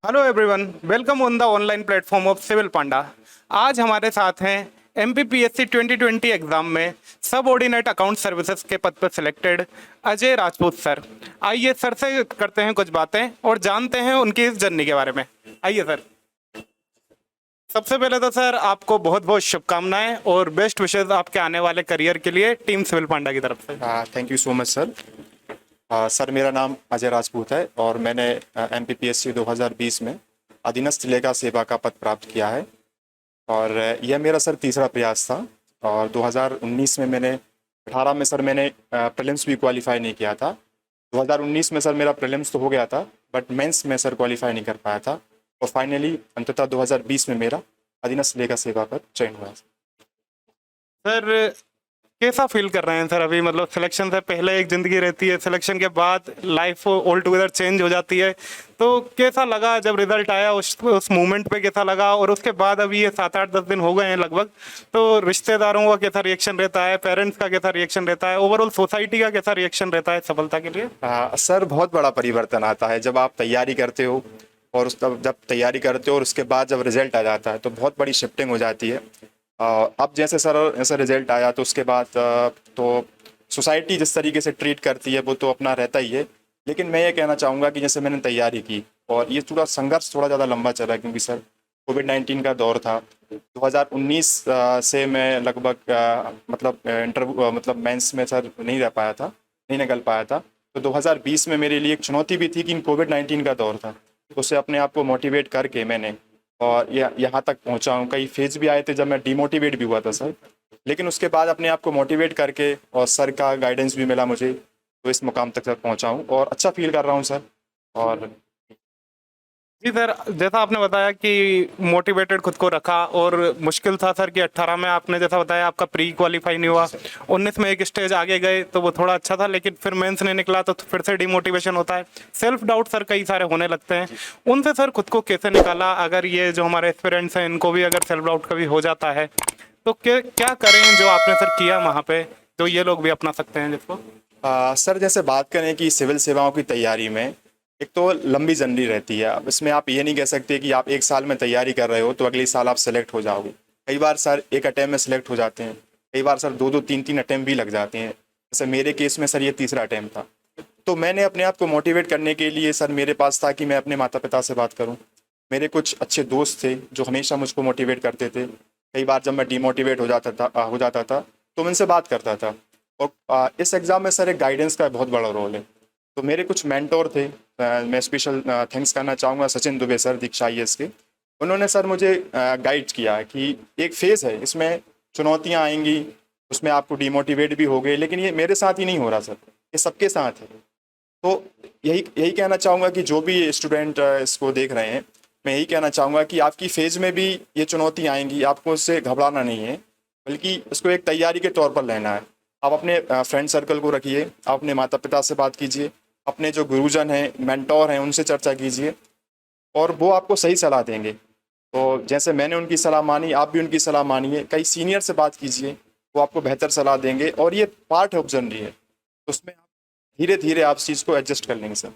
Hello everyone, welcome on the online platform of civil Panda. आज हमारे साथ हैं एमपीपीएससी 2020 एग्जाम में सब ऑर्डिनेट अकाउंट सर्विसेज के पद पर सिलेक्टेड अजय राजपूत सर। आइए सर से करते हैं कुछ बातें और जानते हैं उनकी इस जर्नी के बारे में। आइए सर। सबसे पहले तो सर आपको बहुत बहुत शुभकामनाएं और बेस्ट विशेस आपके आने वाले करियर के लिए टीम सिविल पांडा की तरफ से। Thank you so much sir. Sir मेरा नाम अजय राजपूत है और मैंने एमपीपीएससी 2020 में अधीनस्थ लेखा सेवा का पद प्राप्त किया है और यह मेरा सर तीसरा प्रयास था। और 2019 में मैंने 18 में सर मैंने प्रीलिम्स भी क्वालिफाई नहीं किया था। 2019 में सर मेरा प्रीलिम्स तो हो गया था बट मेंस में सर क्वालिफाई नहीं कर पाया था और फाइनली अंततः 2020 में मेरा अधीनस्थ लेखा सेवा पर चयन हुआ। सर कैसा फील कर रहे हैं सर अभी? मतलब सिलेक्शन से पहले एक ज़िंदगी रहती है, सिलेक्शन के बाद लाइफ ऑल टुगेदर चेंज हो जाती है। तो कैसा लगा जब रिजल्ट आया? उस मोमेंट पे कैसा लगा? और उसके बाद अभी ये 7-8-10 दिन हो गए हैं लगभग, तो रिश्तेदारों का कैसा रिएक्शन रहता है, पेरेंट्स का कैसा रिएक्शन रहता है, ओवरऑल सोसाइटी का कैसा रिएक्शन रहता है सफलता के लिए? सर बहुत बड़ा परिवर्तन आता है जब आप तैयारी करते हो और जब तैयारी करते हो और उसके बाद जब रिजल्ट आ जाता है तो बहुत बड़ी शिफ्टिंग हो जाती है। अब जैसे सर ऐसा रिजल्ट आया तो उसके बाद तो सोसाइटी जिस तरीके से ट्रीट करती है वो तो अपना रहता ही है। लेकिन मैं ये कहना चाहूँगा कि जैसे मैंने तैयारी की और ये थोड़ा संघर्ष थोड़ा ज़्यादा लंबा चला क्योंकि सर कोविड-19 का दौर था। 2019 से मैं लगभग मतलब मेंस में सर नहीं रह पाया था, नहीं निकल पाया था। तो 2020 में मेरे लिए एक चुनौती भी थी कि कोविड-19 का दौर था, तो उससे अपने आप को मोटिवेट करके मैंने और यहाँ तक पहुँचा हूँ। कई फेज भी आए थे जब मैं डिमोटिवेट भी हुआ था सर, लेकिन उसके बाद अपने आप को मोटिवेट करके और सर का गाइडेंस भी मिला मुझे, तो इस मुकाम तक सर पहुँचा हूँ और अच्छा फील कर रहा हूँ सर। और जी सर, जैसा आपने बताया कि मोटिवेटेड खुद को रखा और मुश्किल था सर कि 18 में आपने जैसा बताया आपका प्री क्वालिफाई नहीं हुआ, 19 में एक स्टेज आगे गए तो वो थोड़ा अच्छा था, लेकिन फिर मेंस नहीं निकला तो फिर से डिमोटिवेशन होता है, सेल्फ डाउट सर कई सारे होने लगते हैं। उनसे सर खुद को कैसे निकाला? अगर ये जो हमारे एक्सपीरियंस हैं इनको भी अगर सेल्फ डाउट कभी हो जाता है तो क्या करें जो आपने सर किया वहाँ पे, तो ये लोग भी अपना सकते हैं जिसको? सर जैसे बात करें कि सिविल सेवाओं की तैयारी में एक तो लंबी जर्नी रहती है। अब इसमें आप ये नहीं कह सकते कि आप एक साल में तैयारी कर रहे हो तो अगले साल आप सेलेक्ट हो जाओगे। कई बार सर एक अटैम्प्ट में सेलेक्ट हो जाते हैं, कई बार सर 2-2 3-3 अटैम्प्ट भी लग जाते हैं। जैसे मेरे केस में सर ये तीसरा अटैम्प्ट था। तो मैंने अपने आप को मोटिवेट करने के लिए सर मेरे पास था कि मैं अपने माता पिता से बात करूं। मेरे कुछ अच्छे दोस्त थे जो हमेशा मुझको मोटिवेट करते थे। कई बार जब मैं डिमोटिवेट हो जाता था तो मैं उनसे बात करता था। और इस एग्ज़ाम में सर एक गाइडेंस का बहुत बड़ा रोल है। तो मेरे कुछ मेंटोर थे, मैं स्पेशल थैंक्स करना चाहूँगा सचिन दुबे सर दीक्षा IAS के। उन्होंने सर मुझे गाइड किया कि एक फ़ेज़ है, इसमें चुनौतियाँ आएंगी, उसमें आपको डिमोटिवेट भी होगे, लेकिन ये मेरे साथ ही नहीं हो रहा सर, ये सबके साथ है। तो यही यही कहना चाहूँगा कि जो भी स्टूडेंट इसको देख रहे हैं, मैं यही कहना चाहूँगा कि आपकी फ़ेज़ में भी ये चुनौती आएंगी, आपको उससे घबराना नहीं है, बल्कि इसको एक तैयारी के तौर पर लेना है। आप अपने फ्रेंड सर्कल को रखिए, आप अपने माता पिता से बात कीजिए, अपने जो गुरुजन हैं, मेंटोर हैं, उनसे चर्चा कीजिए और वो आपको सही सलाह देंगे। तो जैसे मैंने उनकी सलाह मानी, आप भी उनकी सलाह मानिए। कई सीनियर से बात कीजिए, वो आपको बेहतर सलाह देंगे और ये पार्ट ऑफ जर्नी है, तो उसमें आप धीरे धीरे आप इस चीज़ को एडजस्ट कर लेंगे सर।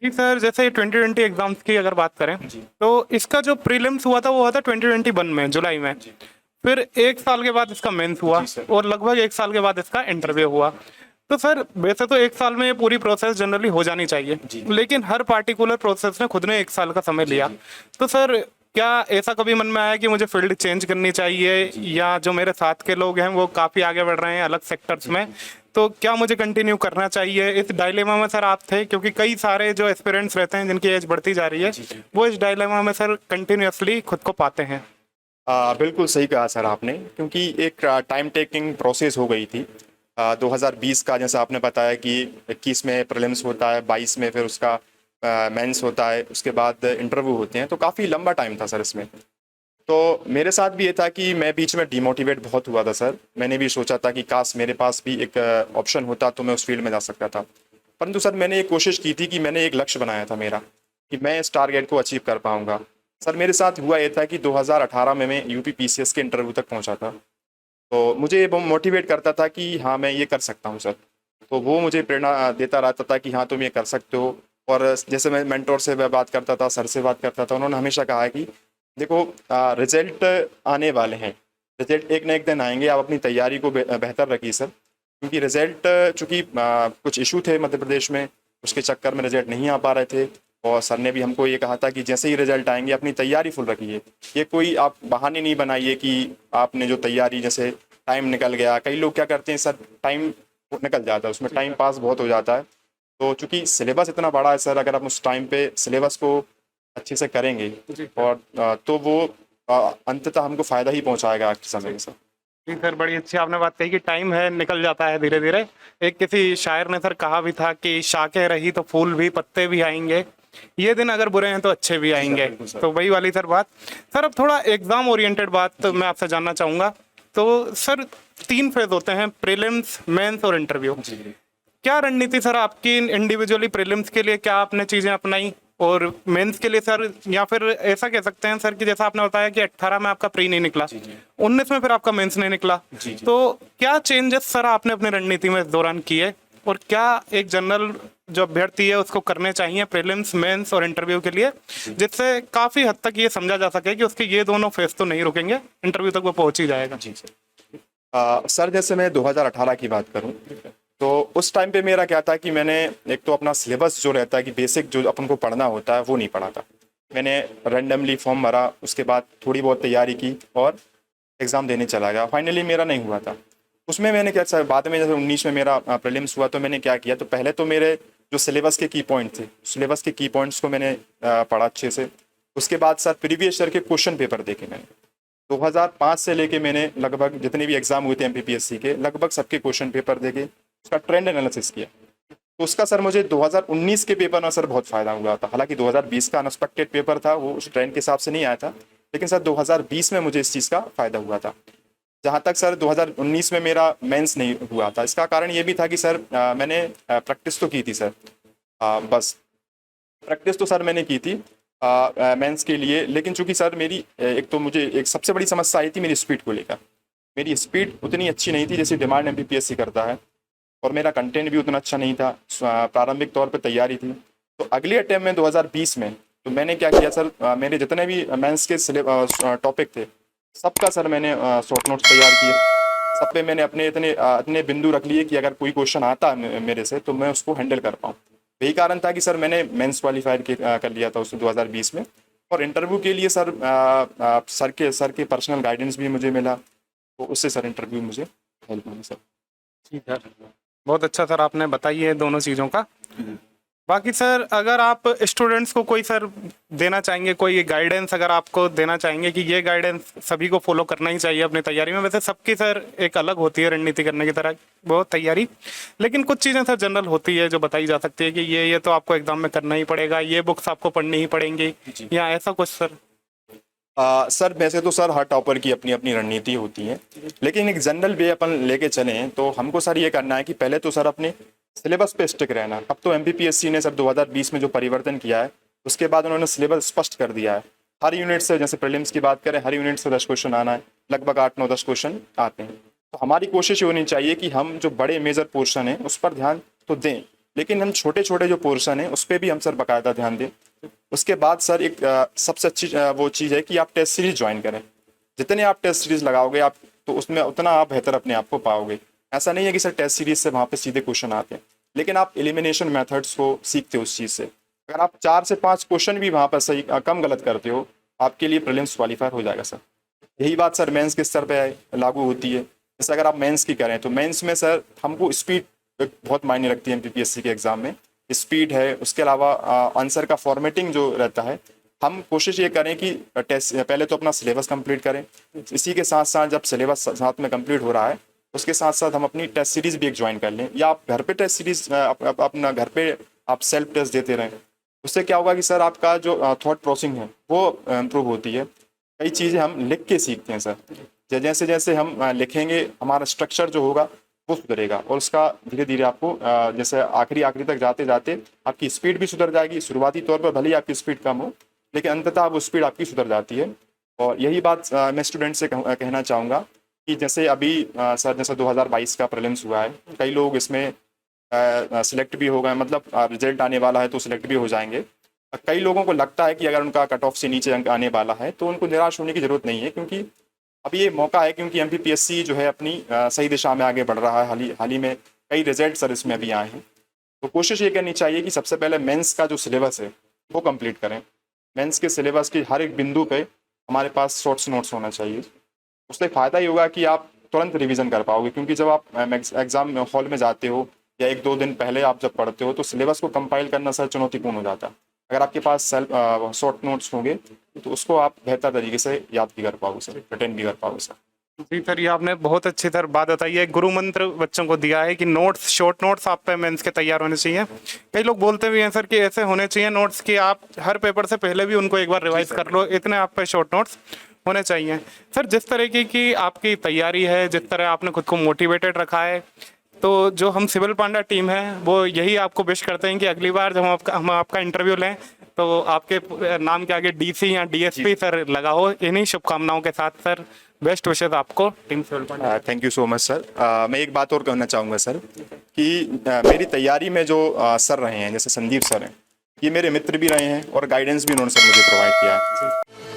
जी सर, जैसे 2020 एग्जाम्स की अगर बात करें जी तो इसका जो प्रीलिम्स हुआ था वो हुआ था 2021 में जुलाई में। जी फिर एक साल के बाद इसका मेंस हुआ जी सर। और लगभग एक साल के बाद इसका इंटरव्यू हुआ। तो सर वैसे तो एक साल में ये पूरी प्रोसेस जनरली हो जानी चाहिए, जी लेकिन हर पार्टिकुलर प्रोसेस ने खुद ने एक साल का समय लिया। जी तो सर क्या ऐसा कभी मन में आया कि मुझे फील्ड चेंज करनी चाहिए, या जो मेरे साथ के लोग हैं वो काफ़ी आगे बढ़ रहे हैं अलग सेक्टर्स में, तो क्या मुझे कंटिन्यू करना चाहिए? इस डायलेमा में सर आप थे, क्योंकि कई सारे जो एक्सपीरियंस रहते हैं जिनकी एज बढ़ती जा रही है वो इस डायलेमा में सर कंटिन्यूअसली खुद को पाते हैं। बिल्कुल सही कहा सर आपने, क्योंकि एक टाइम टेकिंग प्रोसेस हो गई थी। 2020 का जैसा आपने बताया कि 21 में प्रीलिम्स होता है, 22 में फिर उसका मेंस होता है, उसके बाद इंटरव्यू होते हैं, तो काफ़ी लंबा टाइम था सर इसमें। तो मेरे साथ भी ये था कि मैं बीच में डिमोटिवेट बहुत हुआ था सर। मैंने भी सोचा था कि काश मेरे पास भी एक ऑप्शन होता तो मैं उस फील्ड में जा सकता था। परंतु सर मैंने एक कोशिश की थी कि मैंने एक लक्ष्य बनाया था मेरा, कि मैं इस टारगेट को अचीव कर पाऊंगा। सर मेरे साथ हुआ ये था कि 2018 में मैं यूपी PCS के इंटरव्यू तक पहुंचा था। तो मुझे ये मोटिवेट करता था कि हाँ मैं ये कर सकता हूँ सर। तो वो मुझे प्रेरणा देता रहता था कि हाँ तुम ये कर सकते हो। और जैसे मैं मेंटोर से बात करता था, सर से बात करता था, उन्होंने हमेशा कहा है कि देखो रिजल्ट आने वाले हैं, रिजल्ट एक ना एक दिन आएंगे, आप अपनी तैयारी को बेहतर रखिए सर, क्योंकि रिजल्ट चूँकि कुछ इशू थे मध्य प्रदेश में, उसके चक्कर में रिजल्ट नहीं आ पा रहे थे। और सर ने भी हमको ये कहा था कि जैसे ही रिजल्ट आएंगे अपनी तैयारी फुल रखिए, ये कोई आप बहाने नहीं बनाइए कि आपने जो तैयारी, जैसे टाइम निकल गया, कई लोग क्या करते हैं सर, टाइम निकल जाता है, उसमें टाइम पास बहुत हो जाता है। तो चूंकि सिलेबस इतना बड़ा है सर, अगर आप उस टाइम पे सिलेबस को अच्छे से करेंगे और तो वो अंततः हमको फ़ायदा ही पहुंचाएगा आखिर समय में सर। जी सर, बड़ी अच्छी आपने बात कही कि टाइम है, निकल जाता है धीरे धीरे। एक किसी शायर ने सर कहा भी था कि शाखें रही तो फूल भी पत्ते भी आएंगे, ये दिन अगर बुरे हैं तो अच्छे भी आएंगे। बिल्कुल सर। तो वही वाली सर बात। सर अब थोड़ा एग्जाम ओरिएंटेड बात मैं आपसे जानना चाहूँगा। तो सर 3 फेज होते हैं, प्रीलिम्स, मेंस और इंटरव्यू। क्या रणनीति सर आपकी इंडिविजुअली प्रीलिम्स के लिए, क्या आपने चीज़ें अपनाई, और मेंस के लिए सर, या फिर ऐसा कह सकते हैं सर कि जैसा आपने बताया कि 18 में आपका प्री नहीं निकला, 19 में फिर आपका मेंस नहीं निकला, तो क्या चेंजेस सर आपने अपनी रणनीति में इस दौरान किए, और क्या एक जनरल जो अभ्यर्थी है उसको करने चाहिए प्रीलिम्स, मेंस और इंटरव्यू के लिए, जिससे काफ़ी हद तक ये समझा जा सके कि उसके ये दोनों फेज तो नहीं रुकेंगे, इंटरव्यू तक वो पहुंच ही जाएगा। जी सर। सर जैसे मैं 2018 की बात करूं, तो उस टाइम पे मेरा क्या था कि मैंने एक तो अपना सिलेबस जो रहता है कि बेसिक जो अपन को पढ़ना होता है वो नहीं पढ़ा था। मैंने रैंडमली फॉर्म भरा, उसके बाद थोड़ी बहुत तैयारी की और एग्ज़ाम देने चला गया। फाइनली मेरा नहीं हुआ था। उसमें मैंने क्या सर, बाद में जैसे 19 में मेरा प्रीलिम्स हुआ, तो मैंने क्या किया, तो पहले तो मेरे जो सिलेबस के की पॉइंट थे, सिलेबस के की पॉइंट्स को मैंने पढ़ा अच्छे से। उसके बाद सर प्रीवियस ईयर के क्वेश्चन पेपर देखे मैंने। 2005 से लेके मैंने लगभग जितने भी एग्जाम हुए थे एमपीपीएससी के, लगभग सबके क्वेश्चन पेपर देखे, उसका ट्रेंड एनालिसिस किया। तो उसका सर मुझे 2019 के पेपर में सर बहुत फ़ायदा हुआ था। हालांकि 2020 का अनएक्सपेक्टेड पेपर था, वो उस ट्रेंड के हिसाब से नहीं आया था, लेकिन सर 2020 में मुझे इस चीज़ का फ़ायदा हुआ था। जहाँ तक सर 2019 में मेरा मेंस नहीं हुआ था, इसका कारण ये भी था कि सर मैंने प्रैक्टिस तो की थी सर, बस प्रैक्टिस तो सर मैंने की थी मेंस के लिए, लेकिन चूंकि सर मेरी एक तो मुझे एक सबसे बड़ी समस्या आई थी मेरी स्पीड को लेकर। मेरी स्पीड उतनी अच्छी नहीं थी जैसी डिमांड एमपीपीएससी करता है, और मेरा कंटेंट भी उतना अच्छा नहीं था। प्रारंभिक तौर पे तैयारी थी। तो अगले अटेम्प्ट में 2020 में तो मैंने क्या किया सर, मेरे जितने भी मेंस के टॉपिक थे, सबका सर मैंने शॉर्ट नोट्स तैयार किए। सब पे मैंने अपने इतने बिंदु रख लिए कि अगर कोई क्वेश्चन आता है मेरे से तो मैं उसको हैंडल कर पाऊँ। यही कारण था कि सर मैंने मेंस क्वालिफायर कर लिया था उसमें 2020 में। और इंटरव्यू के लिए सर सर के पर्सनल गाइडेंस भी मुझे मिला, तो उससे सर इंटरव्यू मुझे हेल्प मिली सर। ठीक है, बहुत अच्छा सर आपने बताई है दोनों चीज़ों का। बाकी सर अगर आप स्टूडेंट्स को कोई सर देना चाहेंगे, कोई गाइडेंस अगर आपको देना चाहेंगे कि ये गाइडेंस सभी को फॉलो करना ही चाहिए अपनी तैयारी में, वैसे सबकी सर एक अलग होती है रणनीति करने की तरह बहुत तैयारी, लेकिन कुछ चीज़ें सर जनरल होती है जो बताई जा सकती है कि ये तो आपको एग्जाम में करना ही पड़ेगा, ये बुक्स आपको पढ़नी ही पड़ेंगी, या ऐसा कुछ सर? सर वैसे तो सर हर टॉपर की अपनी अपनी रणनीति होती है, लेकिन एक जनरल वे अपन लेके चलें तो हमको सर ये करना है कि पहले तो सर अपने सिलेबस पे स्टिक रहना। अब तो एमपीपीएससी ने सर 2020 में जो परिवर्तन किया है, उसके बाद उन्होंने सिलेबस स्पष्ट कर दिया है। हर यूनिट से, जैसे प्रीलिम्स की बात करें, हर यूनिट से 10 क्वेश्चन आना है, लगभग 8-9-10 क्वेश्चन आते हैं। तो हमारी कोशिश ये होनी चाहिए कि हम जो बड़े मेजर पोर्शन है उस पर ध्यान तो दें, लेकिन हम छोटे छोटे जो पोर्शन है उस पर भी हम सर बाकायदा ध्यान दें। उसके बाद सर एक सबसे अच्छी वो चीज़ है कि आप टेस्ट सीरीज ज्वाइन करें। जितने आप टेस्ट सीरीज लगाओगे आप, तो उसमें उतना आप बेहतर अपने आप को पाओगे। ऐसा नहीं है कि सर टेस्ट सीरीज से वहाँ पे सीधे क्वेश्चन आते हैं, लेकिन आप एलिमिनेशन मेथड्स को सीखते हो उस चीज़ से। अगर आप 4 से 5 क्वेश्चन भी वहाँ पर सही कम गलत करते हो, आपके लिए प्रीलिम्स क्वालिफायर हो जाएगा सर। यही बात सर मेंस के स्तर पे लागू होती है। जैसे अगर आप मेंस की करें तो मेंस में सर हमको स्पीड बहुत मायने रखती है एमपीपीएससी के एग्जाम में। स्पीड है, उसके अलावा आंसर का फॉर्मेटिंग जो रहता है, हम कोशिश ये करें कि टेस्ट पहले तो अपना सिलेबस कंप्लीट करें। इसी के साथ साथ जब सिलेबस साथ में कंप्लीट हो रहा है, उसके साथ साथ हम अपनी टेस्ट सीरीज भी एक ज्वाइन कर लें, या आप घर पे टेस्ट सीरीज अपना घर पे आप सेल्फ टेस्ट देते रहें। उससे क्या होगा कि सर आपका जो थॉट प्रोसेसिंग है वो इम्प्रूव होती है। कई चीज़ें हम लिख के सीखते हैं सर, जैसे जैसे हम लिखेंगे हमारा स्ट्रक्चर जो होगा वो सुधरेगा, और उसका धीरे धीरे आपको जैसे आखिरी तक जाते जाते आपकी स्पीड भी सुधर जाएगी। शुरुआती तौर पर भले ही आपकी स्पीड कम हो, लेकिन अंततः वो स्पीड आपकी सुधर जाती है। और यही बात मैं स्टूडेंट से कहना चाहूँगा कि जैसे अभी सर जैसे 2022 का प्रीलिम्स हुआ है, कई लोग इसमें सिलेक्ट भी हो गए, मतलब रिजल्ट आने वाला है तो सिलेक्ट भी हो जाएंगे। कई लोगों को लगता है कि अगर उनका कट ऑफ से नीचे अंक आने वाला है तो उनको निराश होने की ज़रूरत नहीं है, क्योंकि अभी ये मौका है, क्योंकि एमपीपीएससी जो है अपनी सही दिशा में आगे बढ़ रहा है। हाल ही में कई रिजल्ट सर इसमें अभी आए हैं, तो कोशिश ये करनी चाहिए कि सबसे पहले मेंस का जो सिलेबस है वो कंप्लीट करें। मेंस के सिलेबस के हर एक बिंदु पे हमारे पास शॉर्ट्स नोट्स होना चाहिए। उससे फ़ायदा ये होगा कि आप तुरंत रिवीजन कर पाओगे, क्योंकि जब आप एग्ज़ाम हॉल में जाते हो या 1-2 दिन पहले आप जब पढ़ते हो तो सिलेबस को कंपाइल करना सर चुनौतीपूर्ण हो जाता है। अगर आपके पास शॉर्ट नोट्स होंगे तो उसको आप बेहतर तरीके से याद भी कर पाओगे सर, रिटेन भी कर पाओगे सर। जी सर, ये आपने बहुत अच्छी सर बात बताई है। गुरु मंत्र बच्चों को दिया है कि नोट्स, शॉर्ट नोट्स आप पे मेंस के तैयार होने चाहिए। कई लोग बोलते भी हैं सर कि ऐसे होने चाहिए नोट्स कि आप हर पेपर से पहले भी उनको एक बार रिवाइज कर लो, इतने आप पे शॉर्ट नोट्स होने चाहिए। सर, जिस तरीके की आपकी तैयारी है, जिस तरह आपने खुद को मोटिवेटेड रखा है, तो जो हम सिविल पांडा टीम है वो यही आपको विश करते हैं कि अगली बार जब हम आपका इंटरव्यू लें तो आपके नाम के आगे डीसी या डीएसपी सर लगा हो। इन्हीं शुभकामनाओं के साथ सर, बेस्ट विशेष आपको team civil panda. Thank you so much sir. मैं एक बात और कहना चाहूँगा सर कि मेरी तैयारी में जो सर रहे हैं, जैसे संदीप सर हैं, ये मेरे मित्र भी रहे हैं और गाइडेंस भी उन्होंने सर मुझे प्रोवाइड किया है।